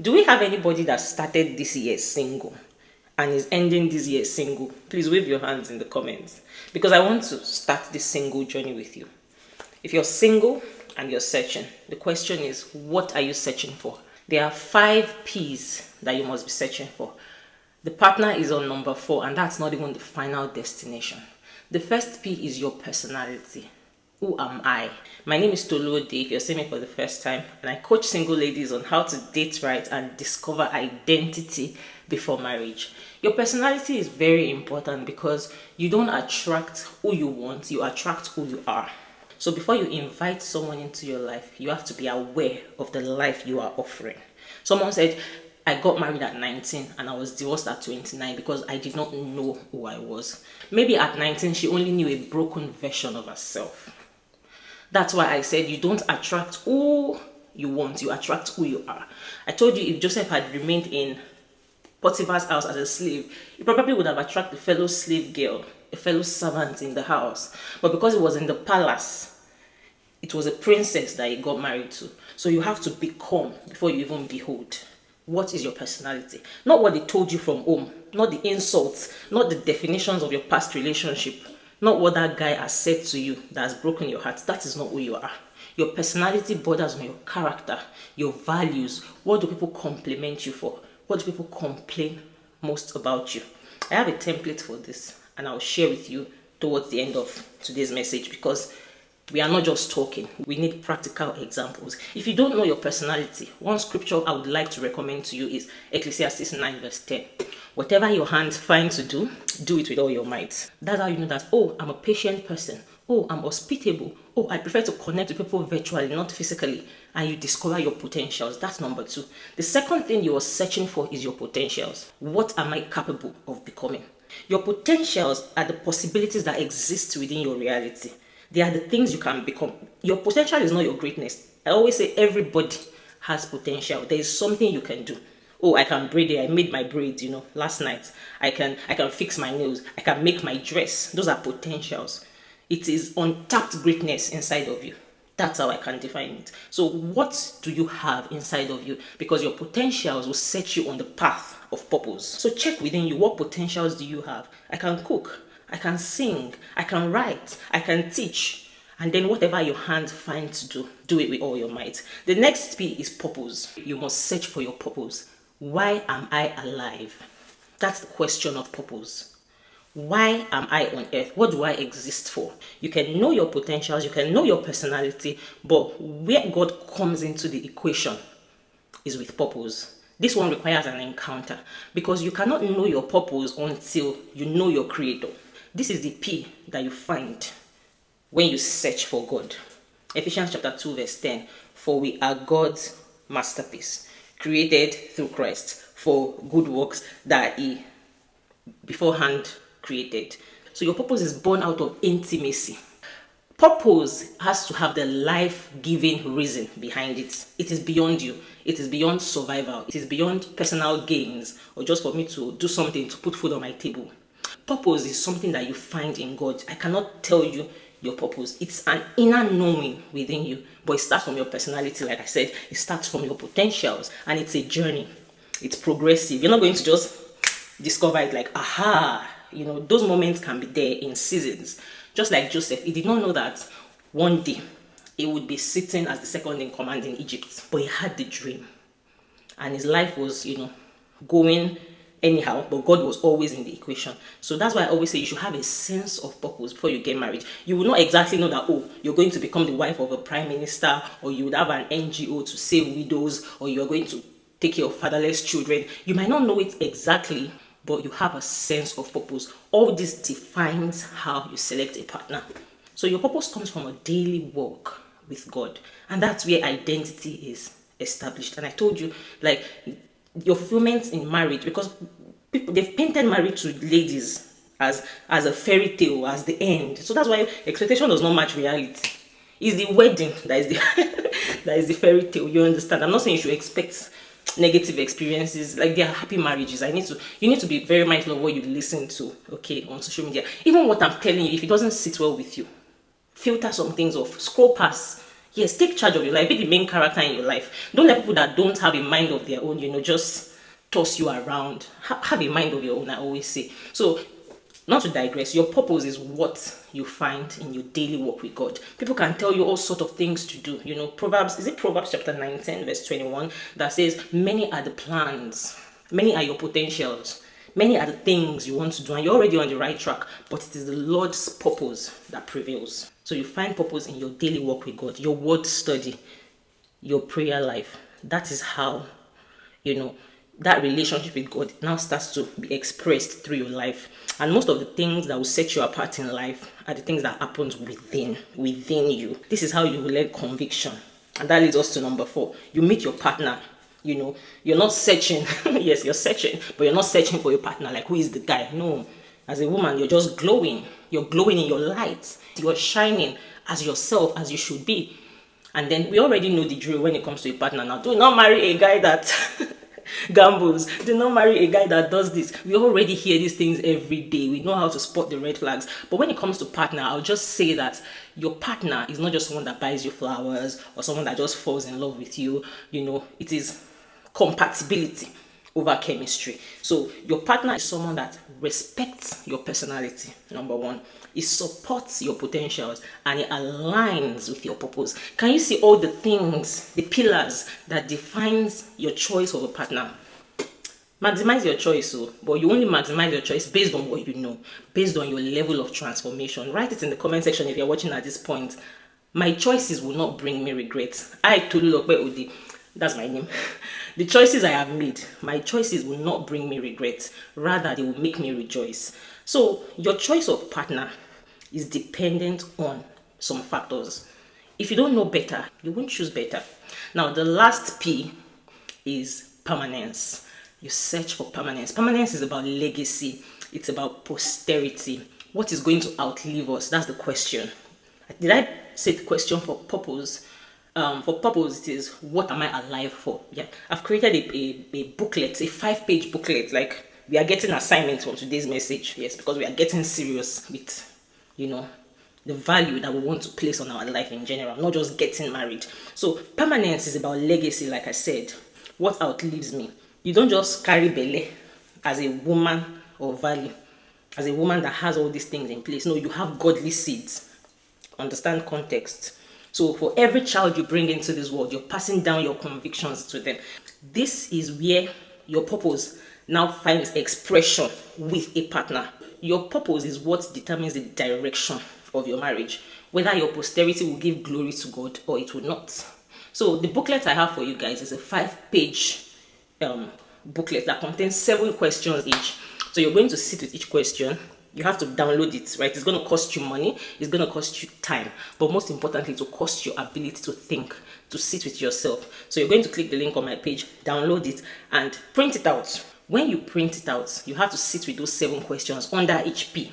Do we have anybody that started this year single and is ending this year single? Please wave your hands in the comments, because I want to start this single journey with you. If you're single and you're searching, the question is, what are you searching for? There are 5 P's that you must be searching for. The partner is on number 4, and that's not even the final destination. The first P is your personality. Who am I? My name is Toluode, if you're seeing me for the first time, and I coach single ladies on how to date right and discover identity before marriage. Your personality is very important because you don't attract who you want, you attract who you are. So before you invite someone into your life, you have to be aware of the life you are offering. Someone said, I got married at 19 and I was divorced at 29 because I did not know who I was. Maybe at 19, she only knew a broken version of herself. That's why I said you don't attract who you want, you attract who you are. I told you if Joseph had remained in Potiphar's house as a slave, he probably would have attracted a fellow slave girl, a fellow servant in the house. But because he was in the palace, it was a princess that he got married to. So you have to become before you even behold. What is your personality? Not what they told you from home, not the insults, not the definitions of your past relationship, not what that guy has said to you that has broken your heart. That is not who you are. Your personality borders on your character, your values. What do people compliment you for? What do people complain most about you? I have a template for this, and I'll share with you towards the end of today's message, because we are not just talking. We need practical examples. If you don't know your personality, one scripture I would like to recommend to you is Ecclesiastes 9 verse 10. Whatever your hands find to do, do it with all your might. That's how you know that, oh, I'm a patient person. Oh, I'm hospitable. Oh, I prefer to connect with people virtually, not physically. And you discover your potentials. That's number 2. The second thing you are searching for is your potentials. What am I capable of becoming? Your potentials are the possibilities that exist within your reality. They are the things you can become. Your potential is not your greatness. I always say everybody has potential. There is something you can do. Oh, I can braid it. I made my braids, last night. I can fix my nails. I can make my dress. Those are potentials. It is untapped greatness inside of you. That's how I can define it. So what do you have inside of you? Because your potentials will set you on the path of purpose. So check within you, what potentials do you have? I can cook. I can sing, I can write, I can teach. And then whatever your hand finds to do, do it with all your might. The next P is purpose. You must search for your purpose. Why am I alive? That's the question of purpose. Why am I on earth? What do I exist for? You can know your potentials, you can know your personality, but where God comes into the equation is with purpose. This one requires an encounter, because you cannot know your purpose until you know your creator. This is the P that you find when you search for God. Ephesians chapter 2 verse 10. For we are God's masterpiece, created through Christ for good works that he beforehand created. So your purpose is born out of intimacy. Purpose has to have the life-giving reason behind it. It is beyond you. It is beyond survival. It is beyond personal gains or just for me to do something to put food on my table. Purpose is something that you find in God. I cannot tell you your purpose. It's an inner knowing within you, but it starts from your personality. Like I said, it starts from your potentials, and it's a journey. It's progressive. You're not going to just discover it like, aha. Those moments can be there in seasons. Just like Joseph, he did not know that one day he would be sitting as the second in command in Egypt, but he had the dream, and his life was, going anyhow, but God was always in the equation. So that's why I always say you should have a sense of purpose before you get married. You will not exactly know that, oh, you're going to become the wife of a prime minister, or you would have an NGO to save widows, or you're going to take care of fatherless children. You might not know it exactly, but you have a sense of purpose. All this defines how you select a partner. So your purpose comes from a daily walk with God, and that's where identity is established. And I told you, like, your fulfillment in marriage, because people, they've painted marriage to ladies as a fairy tale, as the end. So that's why expectation does not match reality. It's the wedding that is the fairy tale. You understand? I'm not saying you should expect negative experiences. Like, there are happy marriages. You need to be very mindful of what you listen to, okay, on social media. Even what I'm telling you, if it doesn't sit well with you, filter some things off, scroll past. Yes, take charge of your life. Be the main character in your life. Don't let people that don't have a mind of their own, just toss you around. Have a mind of your own, I always say. So, not to digress, your purpose is what you find in your daily walk with God. People can tell you all sort of things to do. Proverbs chapter 19, verse 21, that says, many are the plans, many are your potentials, many are the things you want to do, and you're already on the right track, but it is the Lord's purpose that prevails. So you find purpose in your daily walk with God, your word study, your prayer life. That is how, that relationship with God now starts to be expressed through your life. And most of the things that will set you apart in life are the things that happens within you. This is how you will learn conviction. And that leads us to number 4. You meet your partner. You're not searching. Yes, you're searching, but you're not searching for your partner. Like, who is the guy? No. As a woman, you're just glowing. You're glowing in your light. You're shining as yourself, as you should be. And then we already know the drill when it comes to a partner now. Do not marry a guy that gambles. Do not marry a guy that does this. We already hear these things every day. We know how to spot the red flags. But when it comes to partner, I'll just say that your partner is not just someone that buys you flowers or someone that just falls in love with you. It is compatibility over chemistry. So your partner is someone that respects your personality, number 1. It supports your potentials and it aligns with your purpose. Can you see all the things, the pillars that defines your choice of a partner? Maximize your choice, but you only maximize your choice based on what you know, based on your level of transformation. Write it in the comment section if you're watching at this point. My choices will not bring me regret. I, Tolulope Odi, that's my name. The choices I have made, my choices will not bring me regret. Rather, they will make me rejoice. So, your choice of partner is dependent on some factors. If you don't know better, you won't choose better. Now, the last P is permanence. You search for permanence. Permanence is about legacy. It's about posterity. What is going to outlive us? That's the question. Did I say the question for purpose? For purpose, it is, what am I alive for? Yeah, I've created a booklet, a 5-page booklet. Like, we are getting assignments from today's message. Yes, because we are getting serious with, the value that we want to place on our life in general, not just getting married. So permanence is about legacy, like I said. What outlives me? You don't just carry belle as a woman of value, as a woman that has all these things in place. No, you have godly seeds. Understand context. So for every child you bring into this world, you're passing down your convictions to them. This is where your purpose now finds expression with a partner. Your purpose is what determines the direction of your marriage, whether your posterity will give glory to God or it will not. So the booklet I have for you guys is a 5-page booklet that contains 7 questions each. So you're going to sit with each question. You have to download it, right? It's going to cost you money. It's going to cost you time. But most importantly, it will cost your ability to think, to sit with yourself. So you're going to click the link on my page, download it, and print it out. When you print it out, you have to sit with those 7 questions under each P.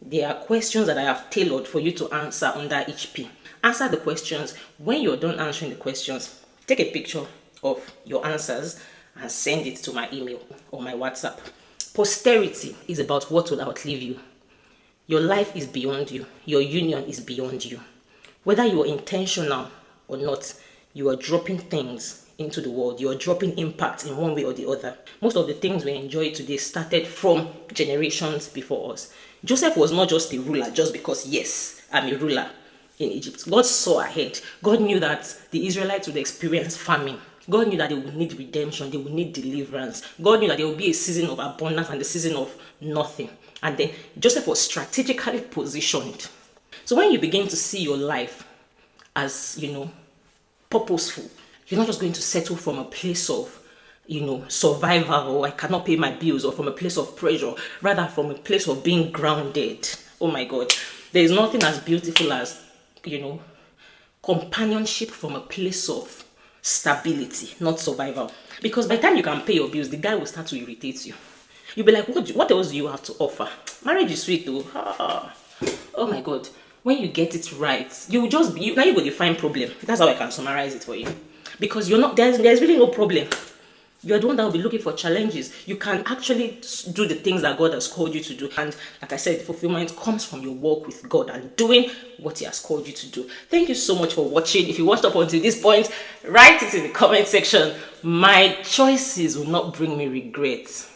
There are questions that I have tailored for you to answer under each P. Answer the questions. When you're done answering the questions, take a picture of your answers and send it to my email or my WhatsApp. Posterity is about what will outlive you. Your life is beyond you. Your union is beyond you. Whether you are intentional or not, you are dropping things into the world. You are dropping impact in one way or the other. Most of the things we enjoy today started from generations before us. Joseph was not just a ruler just because, yes, I'm a ruler in Egypt. God saw ahead. God knew that the Israelites would experience famine. God knew that they would need redemption, they would need deliverance. God knew that there would be a season of abundance and a season of nothing. And then Joseph was strategically positioned. So when you begin to see your life as, purposeful, you're not just going to settle from a place of, survival, or I cannot pay my bills, or from a place of pressure, rather from a place of being grounded. Oh my God. There is nothing as beautiful as, companionship from a place of stability, not survival. Because by the time you can pay your bills, the guy will start to irritate you. You'll be like, what else do you have to offer? Marriage is sweet though. Oh my God. When you get it right, you will just be, now you will define problem. That's how I can summarize it for you. Because there's really no problem. You're the one that will be looking for challenges. You can actually do the things that God has called you to do. And like I said, fulfillment comes from your walk with God and doing what He has called you to do. Thank you so much for watching. If you watched up until this point, write it in the comment section. My choices will not bring me regrets.